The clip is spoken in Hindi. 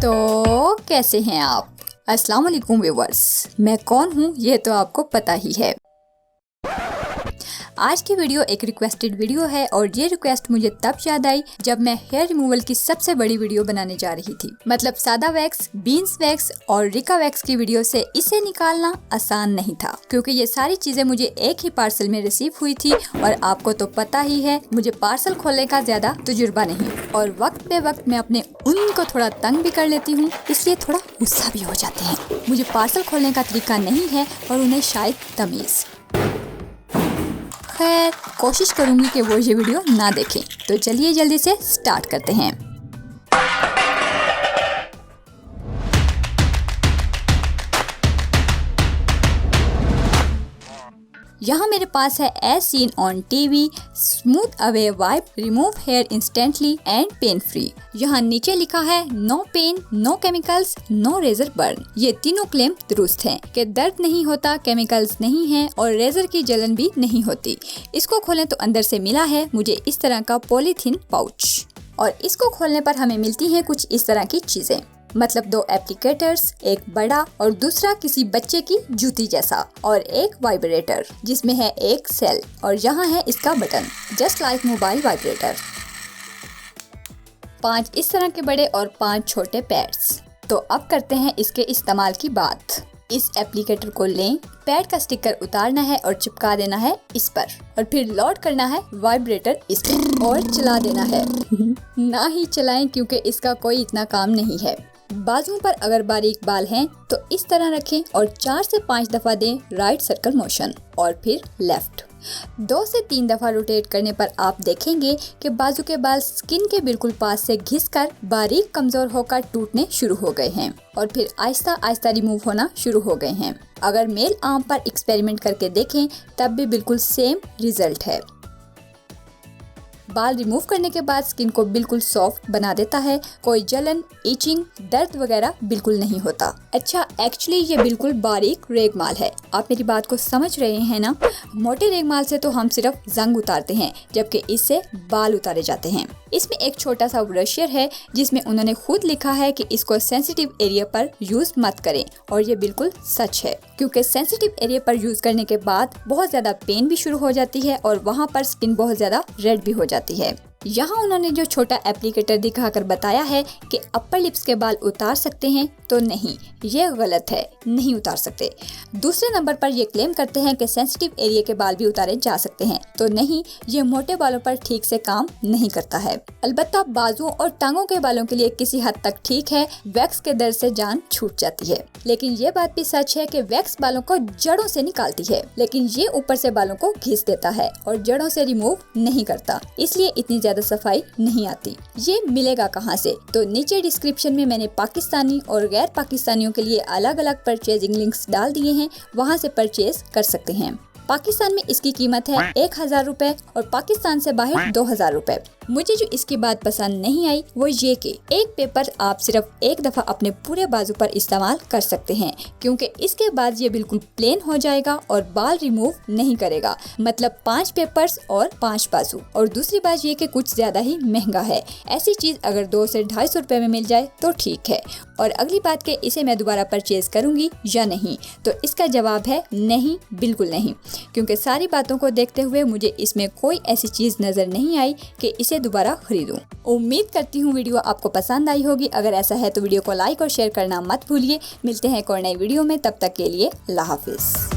तो कैसे हैं आप? अस्सलाम वालेकुम व्यूअर्स। मैं कौन हूँ ये तो आपको पता ही है। आज की वीडियो एक रिक्वेस्टेड वीडियो है और ये रिक्वेस्ट मुझे तब याद आई जब मैं हेयर रिमूवल की सबसे बड़ी वीडियो बनाने जा रही थी। मतलब सादा वैक्स, बीन्स वैक्स और रिका वैक्स की वीडियो से इसे निकालना आसान नहीं था, क्योंकि ये सारी चीजें मुझे एक ही पार्सल में रिसीव हुई थी और आपको तो पता ही है मुझे पार्सल खोलने का ज्यादा तजुर्बा नहीं और वक्त पे वक्त मैं अपने ऊन को थोड़ा तंग भी कर लेती हूँ, इसलिए थोड़ा गुस्सा भी हो जाते हैं। मुझे पार्सल खोलने का तरीका नहीं है और उन्हें शायद तमीज। खैर, कोशिश करूंगी कि वो ये वीडियो ना देखें। तो चलिए जल्दी से स्टार्ट करते हैं। यहाँ मेरे पास है as seen on TV smooth away wipe remove hair instantly and pain free. यहाँ नीचे लिखा है no pain, no chemicals, no razor burn. ये तीनों क्लेम दुरुस्त हैं कि दर्द नहीं होता, केमिकल्स नहीं है और रेजर की जलन भी नहीं होती। इसको खोलें तो अंदर से मिला है मुझे इस तरह का पॉलीथीन पाउच और इसको खोलने पर हमें मिलती हैं कुछ इस तरह की चीजें। मतलब 2 एप्लीकेटर्स, एक बड़ा और दूसरा किसी बच्चे की जूती जैसा, और एक वाइब्रेटर जिसमें है एक सेल और यहाँ है इसका button, just like mobile vibrator. 5 इस तरह के बड़े और 5 छोटे पैड्स। तो अब करते हैं इसके इस्तेमाल की बात। इस एप्लीकेटर को लें, पैड का स्टिकर उतारना है और चिपका देना है इस पर और फिर लोड करना है वाइब्रेटर इस पर और चला देना है। ना ही चलाएं क्योंकि इसका कोई इतना काम नहीं है। बाजुओं पर अगर बारीक बाल हैं तो इस तरह रखें और 4 से 5 दफा दें राइट सर्कल मोशन और फिर लेफ्ट। 2 से 3 दफा रोटेट करने पर आप देखेंगे कि बाजू के बाल स्किन के बिल्कुल पास से घिसकर बारीक कमजोर होकर टूटने शुरू हो गए हैं और फिर आहिस्ता आहिस्ता रिमूव होना शुरू हो गए हैं। अगर मेल आर्म पर एक्सपेरिमेंट करके देखें तब भी बिल्कुल सेम रिजल्ट है। बाल रिमूव करने के बाद स्किन को बिल्कुल सॉफ्ट बना देता है, कोई जलन, इचिंग, दर्द वगैरह बिल्कुल नहीं होता। अच्छा, एक्चुअली ये बिल्कुल बारीक रेगमाल है। आप मेरी बात को समझ रहे हैं ना? मोटे रेगमाल से तो हम सिर्फ जंग उतारते हैं, जबकि इससे बाल उतारे जाते हैं। इसमें एक छोटा सा ब्रशियर है जिसमें उन्होंने खुद लिखा है कि इसको सेंसिटिव एरिया पर यूज मत करें और ये बिल्कुल सच है, क्योंकि सेंसिटिव एरिया पर यूज करने के बाद बहुत ज्यादा पेन भी शुरू हो जाती है और वहाँ पर स्किन बहुत ज्यादा रेड भी हो जाती है। यहाँ उन्होंने जो छोटा एप्लीकेटर दिखाकर बताया है कि अपर लिप्स के बाल उतार सकते हैं, तो नहीं, ये गलत है, नहीं उतार सकते। दूसरे नंबर पर ये क्लेम करते हैं कि सेंसिटिव एरिया के बाल भी उतारे जा सकते हैं, तो नहीं, ये मोटे बालों पर ठीक से काम नहीं करता है। अलबत्ता बाजुओं और टांगों के बालों के लिए किसी हद तक ठीक है, वैक्स के दर्द से जान छूट जाती है। लेकिन ये बात भी सच है कि वैक्स बालों को जड़ों से निकालती है, लेकिन ये ऊपर से बालों को घिस देता है और जड़ों से रिमूव नहीं करता, इसलिए इतनी ज्यादा सफाई नहीं आती। ये मिलेगा कहाँ से? तो नीचे डिस्क्रिप्शन में मैंने पाकिस्तानी और गैर पाकिस्तानियों के लिए अलग अलग परचेजिंग लिंक्स डाल दिए हैं, वहाँ से परचेज कर सकते हैं। पाकिस्तान में इसकी कीमत है 1000 रुपए और पाकिस्तान से बाहर 2000 रुपए। मुझे जो इसकी बात पसंद नहीं आई वो ये कि एक पेपर आप सिर्फ एक दफा अपने पूरे बाजू पर इस्तेमाल कर सकते हैं, क्योंकि इसके बाद ये बिल्कुल प्लेन हो जाएगा और बाल रिमूव नहीं करेगा। मतलब 5 पेपर्स और 5 बाजू। और दूसरी बात ये कि कुछ ज्यादा ही महंगा है। ऐसी चीज अगर 200 से 250 रुपए में मिल जाए तो ठीक है। और अगली बात कि इसे मैं दोबारा परचेज करूंगी या नहीं, तो इसका जवाब है नहीं, बिल्कुल नहीं, क्योंकि सारी बातों को देखते हुए मुझे इसमें कोई ऐसी चीज नजर नहीं आई कि इसे दोबारा खरीदूं। उम्मीद करती हूँ वीडियो आपको पसंद आई होगी। अगर ऐसा है तो वीडियो को लाइक और शेयर करना मत भूलिए। मिलते हैं एक और नई वीडियो में, तब तक के लिए अल्लाह हाफिज।